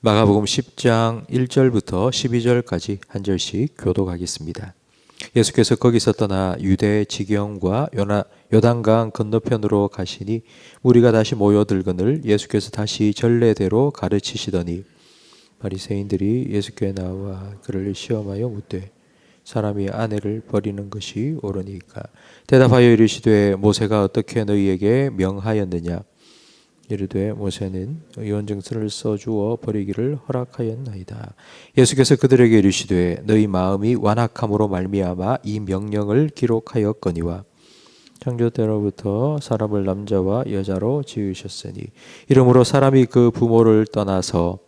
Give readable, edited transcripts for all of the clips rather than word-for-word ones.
마가복음 10장 1절부터 12절까지 한 절씩 교독하겠습니다. 예수께서 거기서 떠나 유대 지경과 요단강 건너편으로 가시니 무리가 다시 모여들거늘 예수께서 다시 전례대로 가르치시더니 바리새인들이 예수께 나와 그를 시험하여 묻되 사람이 아내를 버리는 것이 옳으니까 대답하여 이르시되 모세가 어떻게 너희에게 명하였느냐. 이르되 모세는 의원증서를 써주어 버리기를 허락하였나이다. 예수께서 그들에게 이르시되 너희 마음이 완악함으로 말미암아 이 명령을 기록하였거니와 창조 때로부터 사람을 남자와 여자로 지으셨으니 이러므로 사람이 그 부모를 떠나서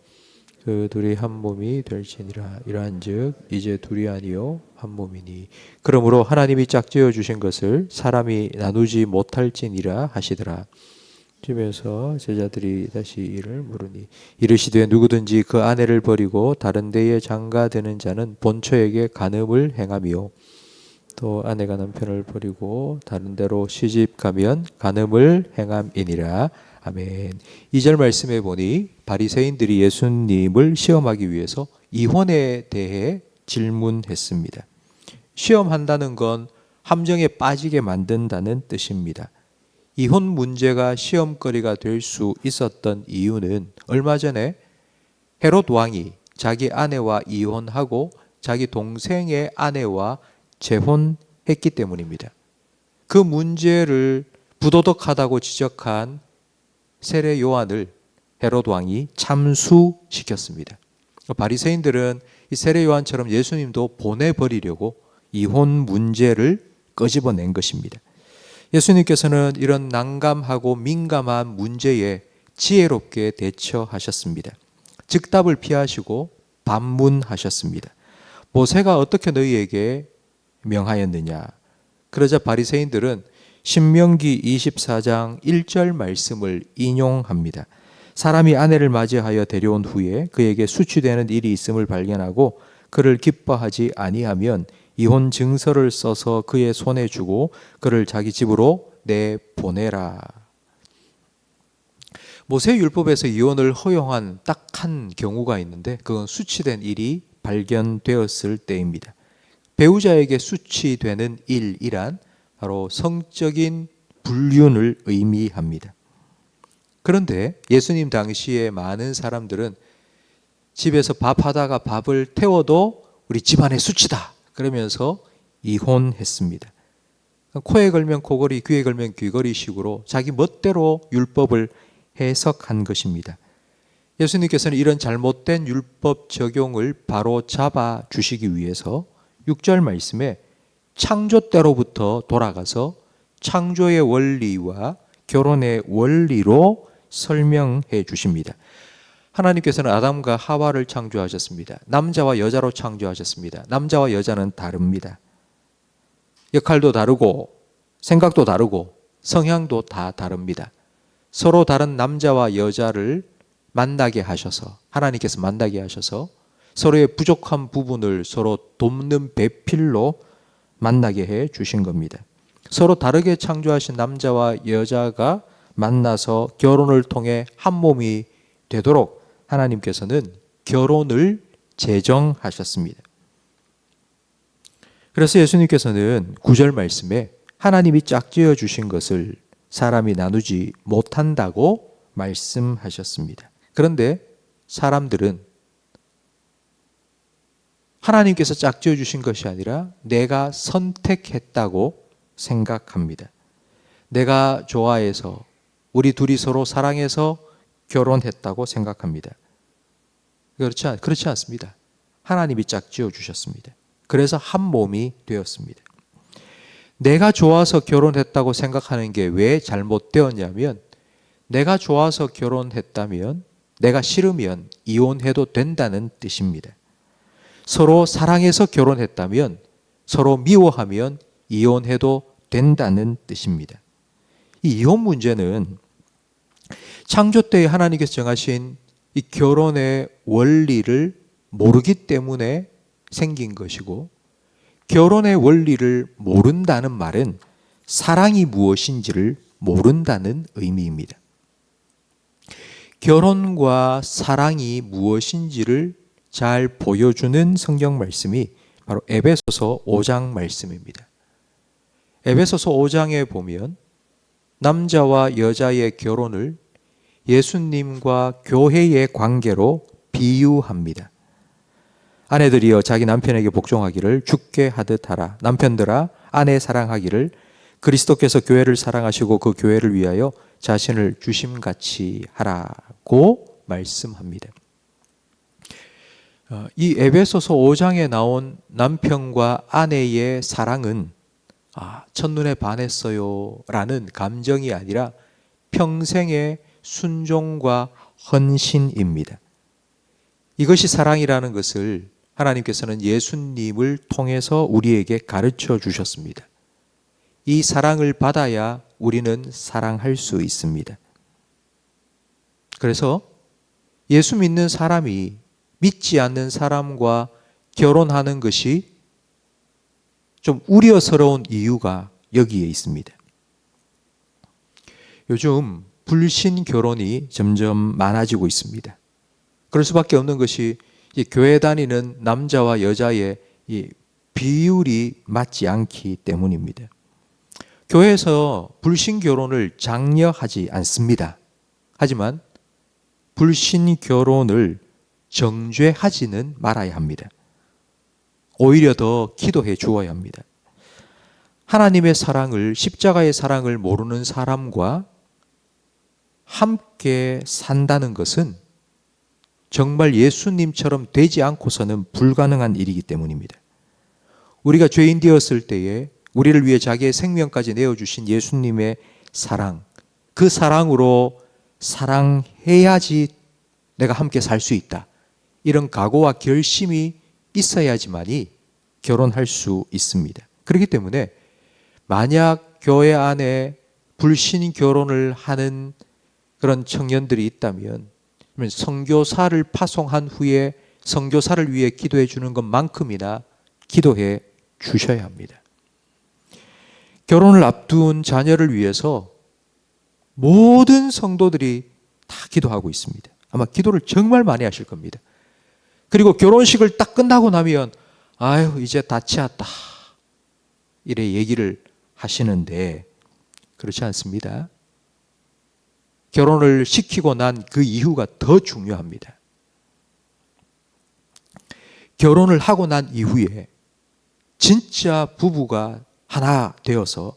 그 둘이 한 몸이 될지니라. 이러한즉 이제 둘이 아니요 한 몸이니 그러므로 하나님이 짝지어 주신 것을 사람이 나누지 못할지니라 하시더라. 집에서 제자들이 다시 이를 물으니 이르시되 누구든지 그 아내를 버리고 다른 데에 장가드는 자는 본처에게 간음을 행하며 또 아내가 남편을 버리고 다른 데로 시집가면 간음을 행함이니라. 아멘. 2절 말씀에 보니 바리새인들이 예수님을 시험하기 위해서 이혼에 대해 질문했습니다. 시험한다는 건 함정에 빠지게 만든다는 뜻입니다. 이혼 문제가 시험거리가 될 수 있었던 이유는 얼마 전에 헤롯 왕이 자기 아내와 이혼하고 자기 동생의 아내와 재혼했기 때문입니다. 그 문제를 부도덕하다고 지적한 세례 요한을 헤롯 왕이 참수시켰습니다. 바리새인들은 이 세례 요한처럼 예수님도 보내버리려고 이혼 문제를 끄집어낸 것입니다. 예수님께서는 이런 난감하고 민감한 문제에 지혜롭게 대처하셨습니다. 즉답을 피하시고 반문하셨습니다. 모세가 어떻게 너희에게 명하였느냐. 그러자 바리새인들은 신명기 24장 1절 말씀을 인용합니다. 사람이 아내를 맞이하여 데려온 후에 그에게 수치되는 일이 있음을 발견하고 그를 기뻐하지 아니하면 이혼 증서를 써서 그의 손에 주고 그를 자기 집으로 내보내라. 모세율법에서 이혼을 허용한 딱 한 경우가 있는데 그건 수치된 일이 발견되었을 때입니다. 배우자에게 수치되는 일이란 바로 성적인 불륜을 의미합니다. 그런데 예수님 당시에 많은 사람들은 집에서 밥하다가 밥을 태워도 우리 집안의 수치다 그러면서 이혼했습니다. 코에 걸면 코걸이, 귀에 걸면 귀걸이 식으로 자기 멋대로 율법을 해석한 것입니다. 예수님께서는 이런 잘못된 율법 적용을 바로 잡아 주시기 위해서 6절 말씀에 창조 때로부터 돌아가서 창조의 원리와 결혼의 원리로 설명해 주십니다. 하나님께서는 아담과 하와를 창조하셨습니다. 남자와 여자로 창조하셨습니다. 남자와 여자는 다릅니다. 역할도 다르고 생각도 다르고 성향도 다 다릅니다. 서로 다른 남자와 여자를 만나게 하셔서 하나님께서 만나게 하셔서 서로의 부족한 부분을 서로 돕는 배필로 만나게 해 주신 겁니다. 서로 다르게 창조하신 남자와 여자가 만나서 결혼을 통해 한 몸이 되도록 하나님께서는 결혼을 제정하셨습니다. 그래서 예수님께서는 9절 말씀에 하나님이 짝지어 주신 것을 사람이 나누지 못한다고 말씀하셨습니다. 그런데 사람들은 하나님께서 짝지어 주신 것이 아니라 내가 선택했다고 생각합니다. 내가 좋아해서 우리 둘이 서로 사랑해서 결혼했다고 생각합니다. 그렇지 않습니다. 하나님이 짝지어 주셨습니다. 그래서 한 몸이 되었습니다. 내가 좋아서 결혼했다고 생각하는 게 왜 잘못되었냐면 내가 좋아서 결혼했다면 내가 싫으면 이혼해도 된다는 뜻입니다. 서로 사랑해서 결혼했다면 서로 미워하면 이혼해도 된다는 뜻입니다. 이 이혼 문제는 창조 때에 하나님께서 정하신 이 결혼의 원리를 모르기 때문에 생긴 것이고 결혼의 원리를 모른다는 말은 사랑이 무엇인지를 모른다는 의미입니다. 결혼과 사랑이 무엇인지를 잘 보여주는 성경 말씀이 바로 에베소서 5장 말씀입니다. 에베소서 5장에 보면 남자와 여자의 결혼을 예수님과 교회의 관계로 비유합니다. 아내들이여 자기 남편에게 복종하기를 주께 하듯 하라. 남편들아 아내 사랑하기를 그리스도께서 교회를 사랑하시고 그 교회를 위하여 자신을 주심같이 하라고 말씀합니다. 이 에베소서 5장에 나온 남편과 아내의 사랑은 첫눈에 반했어요 라는 감정이 아니라 평생의 순종과 헌신입니다. 이것이 사랑이라는 것을 하나님께서는 예수님을 통해서 우리에게 가르쳐 주셨습니다. 이 사랑을 받아야 우리는 사랑할 수 있습니다. 그래서 예수 믿는 사람이 믿지 않는 사람과 결혼하는 것이 좀 우려스러운 이유가 여기에 있습니다. 요즘 불신 결혼이 점점 많아지고 있습니다. 그럴 수밖에 없는 것이 교회 다니는 남자와 여자의 이 비율이 맞지 않기 때문입니다. 교회에서 불신 결혼을 장려하지 않습니다. 하지만 불신 결혼을 정죄하지는 말아야 합니다. 오히려 더 기도해 주어야 합니다. 하나님의 사랑을, 십자가의 사랑을 모르는 사람과 함께 산다는 것은 정말 예수님처럼 되지 않고서는 불가능한 일이기 때문입니다. 우리가 죄인 되었을 때에 우리를 위해 자기의 생명까지 내어주신 예수님의 사랑, 그 사랑으로 사랑해야지 내가 함께 살 수 있다. 이런 각오와 결심이 있어야지만이 결혼할 수 있습니다. 그렇기 때문에 만약 교회 안에 불신 결혼을 하는 그런 청년들이 있다면 선교사를 파송한 후에 선교사를 위해 기도해 주는 것만큼이나 기도해 주셔야 합니다. 결혼을 앞둔 자녀를 위해서 모든 성도들이 다 기도하고 있습니다. 아마 기도를 정말 많이 하실 겁니다. 그리고 결혼식을 딱 끝나고 나면 아유 이제 다 치웠다 이래 얘기를 하시는데 그렇지 않습니다. 결혼을 시키고 난 그 이후가 더 중요합니다. 결혼을 하고 난 이후에 진짜 부부가 하나 되어서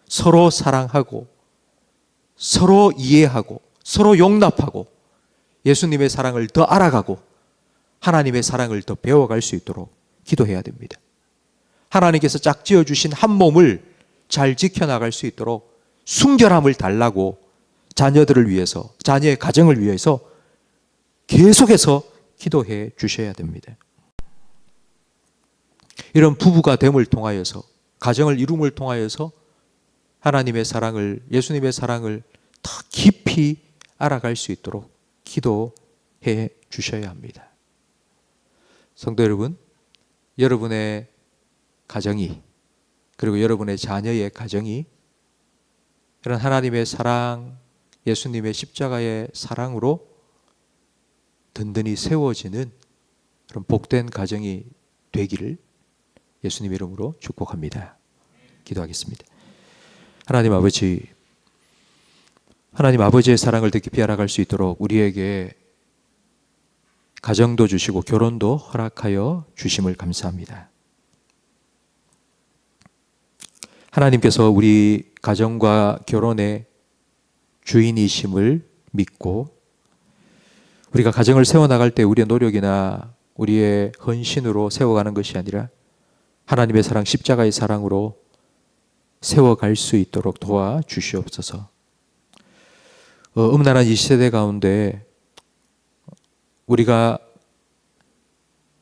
서로 사랑하고 서로 이해하고 서로 용납하고 예수님의 사랑을 더 알아가고 하나님의 사랑을 더 배워갈 수 있도록 기도해야 됩니다. 하나님께서 짝지어 주신 한 몸을 잘 지켜나갈 수 있도록 순결함을 달라고 자녀들을 위해서, 자녀의 가정을 위해서 계속해서 기도해 주셔야 됩니다. 이런 부부가 됨을 통하여서, 가정을 이룸을 통하여서 하나님의 사랑을, 예수님의 사랑을 더 깊이 알아갈 수 있도록 기도해 주셔야 합니다. 성도 여러분, 여러분의 가정이, 그리고 여러분의 자녀의 가정이 이런 하나님의 사랑, 예수님의 십자가의 사랑으로 든든히 세워지는 그런 복된 가정이 되기를 예수님 이름으로 축복합니다. 기도하겠습니다. 하나님 아버지, 하나님 아버지의 사랑을 더 깊이 알아갈 수 있도록 우리에게 가정도 주시고 결혼도 허락하여 주심을 감사합니다. 하나님께서 우리 가정과 결혼의 주인이심을 믿고 우리가 가정을 세워나갈 때 우리의 노력이나 우리의 헌신으로 세워가는 것이 아니라 하나님의 사랑, 십자가의 사랑으로 세워갈 수 있도록 도와주시옵소서. 음란한 이 시대 가운데 우리가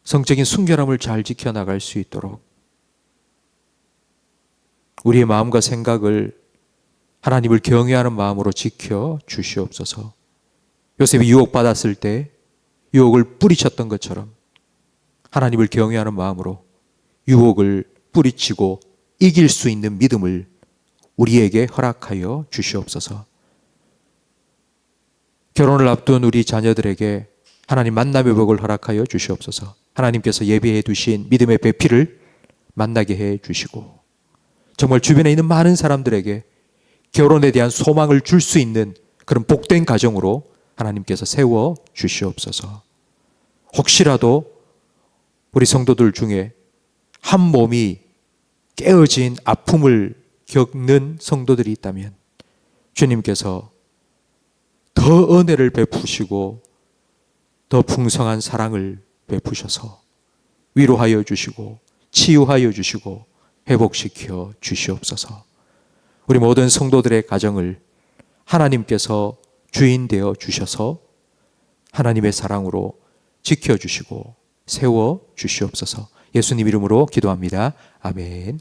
성적인 순결함을 잘 지켜나갈 수 있도록 우리의 마음과 생각을 하나님을 경외하는 마음으로 지켜 주시옵소서. 요셉이 유혹받았을 때 유혹을 뿌리쳤던 것처럼 하나님을 경외하는 마음으로 유혹을 뿌리치고 이길 수 있는 믿음을 우리에게 허락하여 주시옵소서. 결혼을 앞둔 우리 자녀들에게 하나님 만남의 복을 허락하여 주시옵소서. 하나님께서 예비해 두신 믿음의 배필을 만나게 해 주시고, 정말 주변에 있는 많은 사람들에게 결혼에 대한 소망을 줄 수 있는 그런 복된 가정으로 하나님께서 세워 주시옵소서. 혹시라도 우리 성도들 중에 한 몸이 깨어진 아픔을 겪는 성도들이 있다면 주님께서 더 은혜를 베푸시고 더 풍성한 사랑을 베푸셔서 위로하여 주시고 치유하여 주시고 회복시켜 주시옵소서. 우리 모든 성도들의 가정을 하나님께서 주인 되어 주셔서 하나님의 사랑으로 지켜주시고 세워 주시옵소서. 예수님 이름으로 기도합니다. 아멘.